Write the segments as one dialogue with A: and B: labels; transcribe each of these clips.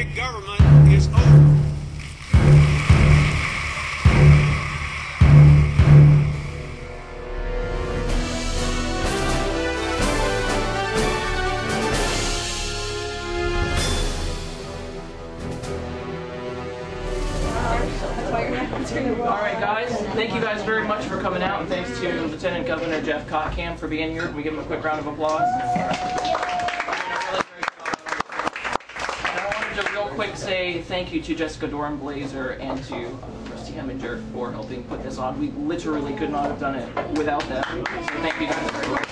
A: big government is over.
B: Alright guys, thank you guys very much for coming out, and thanks to Lieutenant Governor Jeff Kottkamp for being here. Can we give him a quick round of applause? And I wanted to real quick say thank you to Jessica Doran-Blazer and to Christy Heminger for helping put this on. We literally could not have done it without them. So thank you guys very much.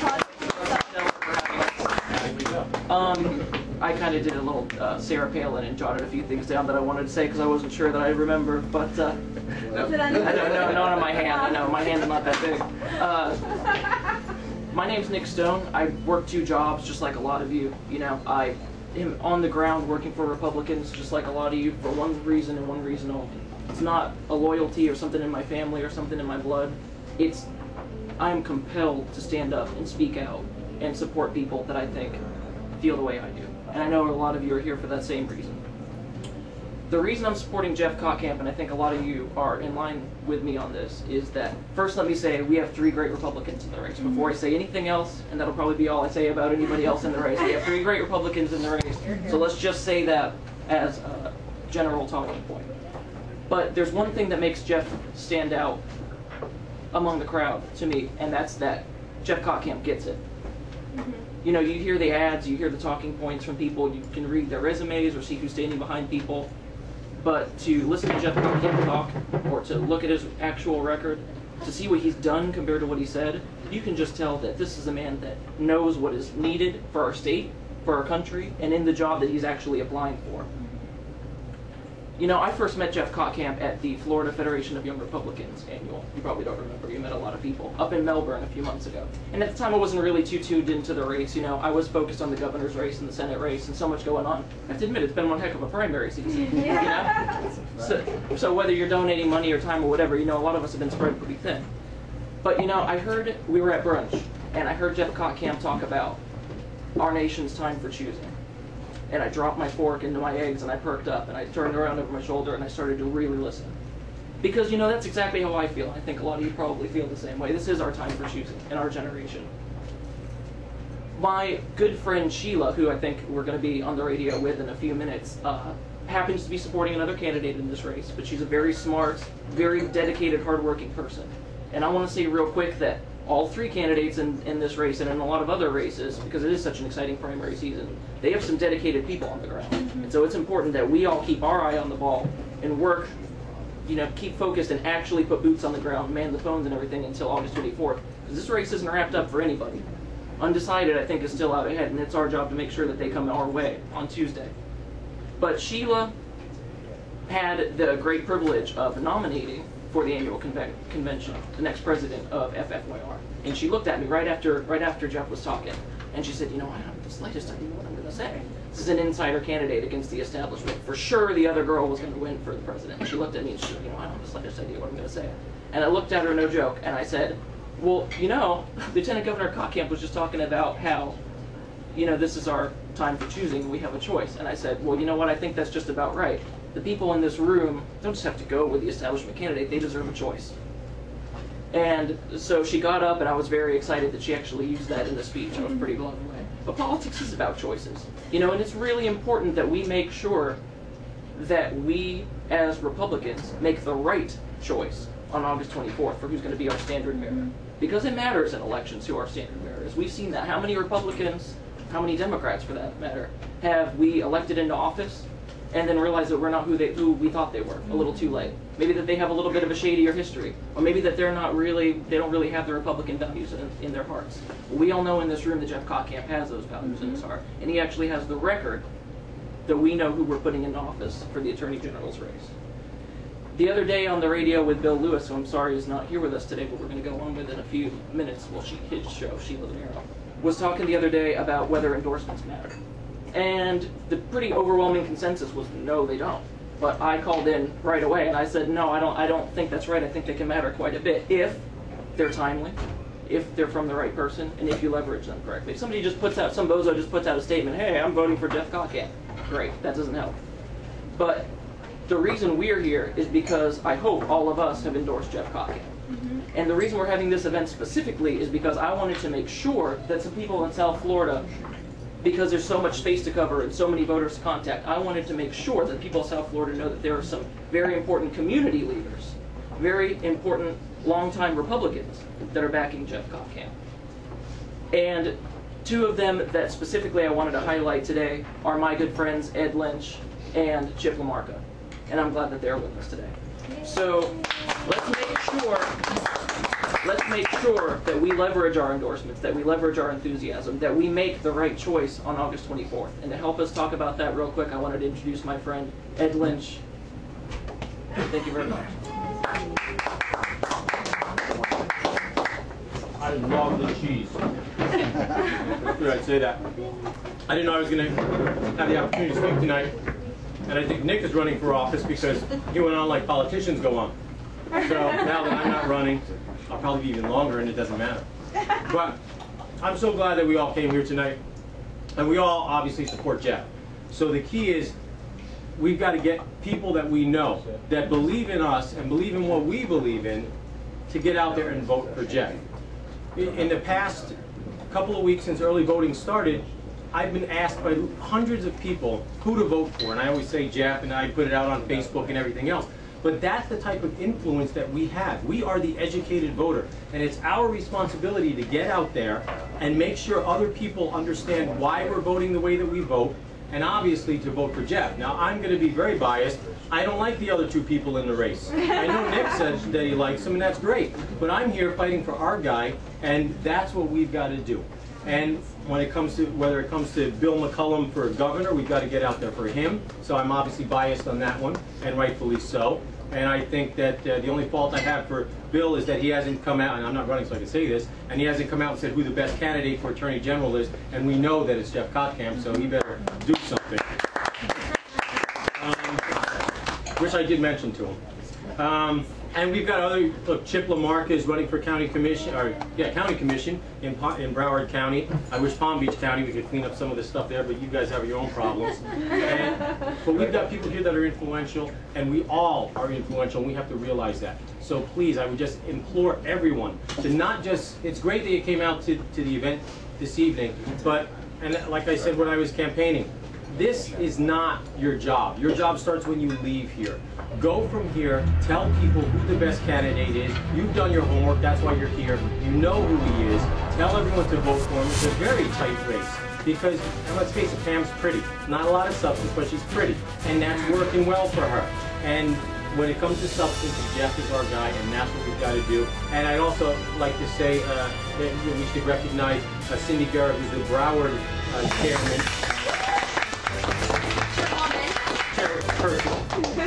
B: I kind of did a little Sarah Palin and jotted a few things down that I wanted to say because I wasn't sure that I'd remember, but I don't know, not on my hand. I know, my hand's not that big. My name's Nick Stone. I work 2 jobs just like a lot of you. You know, I am on the ground working for Republicans just like a lot of you for one reason and one reason only. It's not a loyalty or something in my family or something in my blood. It's I am compelled to stand up and speak out and support people that I think feel the way I do. And I know a lot of you are here for that same reason. The reason I'm supporting Jeff Kottkamp, and I think a lot of you are in line with me on this, is that first let me say we have 3 great Republicans in the race. Before I say anything else, and that'll probably be all I say about anybody else in the race, we have 3 great Republicans in the race. So let's just say that as a general talking point. But there's one thing that makes Jeff stand out among the crowd to me, and that's that Jeff Kottkamp gets it. You know, you hear the ads, you hear the talking points from people, you can read their resumes or see who's standing behind people, but to listen to Jeff Kottkamp talk, or to look at his actual record, to see what he's done compared to what he said, you can just tell that this is a man that knows what is needed for our state, for our country, and in the job that he's actually applying for. You know, I first met Jeff Kottkamp at the Florida Federation of Young Republicans annual. You probably don't remember, you met a lot of people, up in Melbourne a few months ago. And at the time I wasn't really too tuned into the race, you know, I was focused on the governor's race and the Senate race and so much going on. I have to admit, it's been one heck of a primary season, you know? So whether you're donating money or time or whatever, you know, a lot of us have been spread pretty thin. But you know, I heard, we were at brunch, and I heard Jeff Kottkamp talk about our nation's time for choosing. And I dropped my fork into my eggs and I perked up and I turned around over my shoulder and I started to really listen. Because, you know, that's exactly how I feel. I think a lot of you probably feel the same way. This is our time for choosing in our generation. My good friend Sheila, who I think we're going to be on the radio with in a few minutes, happens to be supporting another candidate in this race, but she's a very smart, very dedicated, hardworking person. And I want to say real quick that all 3 candidates in this race and in a lot of other races, because it is such an exciting primary season, they have some dedicated people on the ground. And so it's important that we all keep our eye on the ball and work, you know, keep focused and actually put boots on the ground, man the phones and everything until August 24th. Because this race isn't wrapped up for anybody. Undecided, I think, is still out ahead, and it's our job to make sure that they come our way on Tuesday. But Sheila had the great privilege of nominating for the annual convention, the next president of FFYR. And she looked at me right after Jeff was talking, and she said, you know, I don't have the slightest idea what I'm going to say. This is an insider candidate against the establishment. For sure the other girl was going to win for the president. And she looked at me and she said, you know, I don't have the slightest idea what I'm going to say. And I looked at her, no joke, and I said, well, you know, Lieutenant Governor Kottkamp was just talking about how, you know, this is our time for choosing, we have a choice. And I said, well, you know what, I think that's just about right. The people in this room don't just have to go with the establishment candidate, they deserve a choice. And so she got up, and I was very excited that she actually used that in the speech. I was pretty blown away. But politics is about choices, you know, and it's really important that we make sure that we, as Republicans, make the right choice on August 24th for who's going to be our standard bearer. Because it matters in elections who our standard bearer is. We've seen that. How many Republicans, how many Democrats for that matter, have we elected into office and then realized that we're not who we thought they were a little too late? Maybe that they have a little bit of a shadier history, or maybe that they don't really have the Republican values in their hearts. We all know in this room that Jeff Kottkamp has those values in his heart, and he actually has the record that we know who we're putting into office for the Attorney General's race. The other day on the radio with Bill Lewis, who I'm sorry is not here with us today, but we're going to go on with in a few minutes, well, his show, Sheila DeNiro, was talking the other day about whether endorsements matter. And the pretty overwhelming consensus was, no, they don't. But I called in right away and I said, no, I don't think that's right. I think they can matter quite a bit if they're timely, if they're from the right person, and if you leverage them correctly. If somebody just puts out, some bozo just puts out a statement, hey, I'm voting for Jeff Kottkamp. Great, that doesn't help. But the reason we're here is because I hope all of us have endorsed Jeff Kottkamp. And the reason we're having this event specifically is because I wanted to make sure that some people in South Florida, because there's so much space to cover and so many voters to contact, I wanted to make sure that people in South Florida know that there are some very important community leaders, very important longtime Republicans that are backing Jeff Kottkamp. And two of them that specifically I wanted to highlight today are my good friends Ed Lynch and Chip LaMarca. And I'm glad that they're with us today. So let's make sure that we leverage our endorsements, that we leverage our enthusiasm, that we make the right choice on August 24th. And to help us talk about that real quick, I wanted to introduce my friend Ed Lynch. Thank you very much.
C: I love the cheese. I'd say that. I didn't know I was going to have the opportunity to speak tonight. And I think Nick is running for office because he went on like politicians go on. So now that I'm not running, I'll probably be even longer and it doesn't matter. But I'm so glad that we all came here tonight. And we all obviously support Jeff. So the key is we've got to get people that we know, that believe in us and believe in what we believe in, to get out there and vote for Jeff. In the past couple of weeks since early voting started, I've been asked by hundreds of people who to vote for, and I always say Jeff, and I put it out on Facebook and everything else. But that's the type of influence that we have. We are the educated voter, and it's our responsibility to get out there and make sure other people understand why we're voting the way that we vote, and obviously to vote for Jeff. Now, I'm going to be very biased. I don't like the other two people in the race. I know Nick said that he likes him, and that's great. But I'm here fighting for our guy, and that's what we've got to do. And when it comes to, whether it comes to Bill McCullum for governor, we've got to get out there for him. So I'm obviously biased on that one, and rightfully so. And I think that the only fault I have for Bill is that he hasn't come out, and I'm not running so I can say this, and he hasn't come out and said who the best candidate for Attorney General is, and we know that it's Jeff Kottkamp, so he better do something. Which I did mention to him. And we've got other, look, Chip LaMarca is running for county commission, county commission in Broward County. I wish Palm Beach County we could clean up some of the stuff there, but you guys have your own problems. But we've got people here that are influential, and we all are influential, and we have to realize that. So please, I would just implore everyone to not just, it's great that you came out to the event this evening, but, and like I said when I was campaigning, this is not your job. Your job starts when you leave here. Go from here, tell people who the best candidate is. You've done your homework, that's why you're here. You know who he is. Tell everyone to vote for him. It's a very tight race because, and let's face it, Pam's pretty. Not a lot of substance, but she's pretty. And that's working well for her. And when it comes to substance, Jeff is our guy, and that's what we've got to do. And I'd also like to say that we should recognize Cindy Garrett, who's the Broward chairman.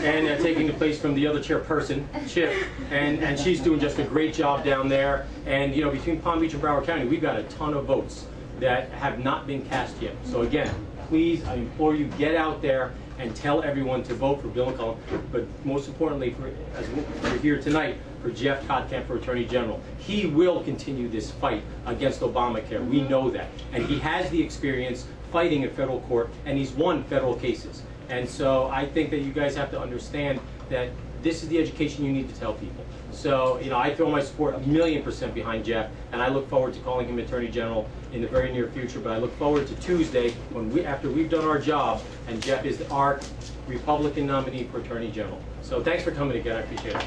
C: And taking the place from the other chairperson, Chip, and she's doing just a great job down there. And you know, between Palm Beach and Broward County, we've got a ton of votes that have not been cast yet. So again, please, I implore you, get out there and tell everyone to vote for Bill McCullum, but most importantly, as we're here tonight, for Jeff Kottkamp for Attorney General. He will continue this fight against Obamacare. We know that. And he has the experience fighting in federal court, and he's won federal cases. And so I think that you guys have to understand that this is the education you need to tell people. So, you know, I throw my support 1,000,000% behind Jeff, and I look forward to calling him Attorney General in the very near future. But I look forward to Tuesday, when after we've done our job, and Jeff is our Republican nominee for Attorney General. So thanks for coming again. I appreciate it.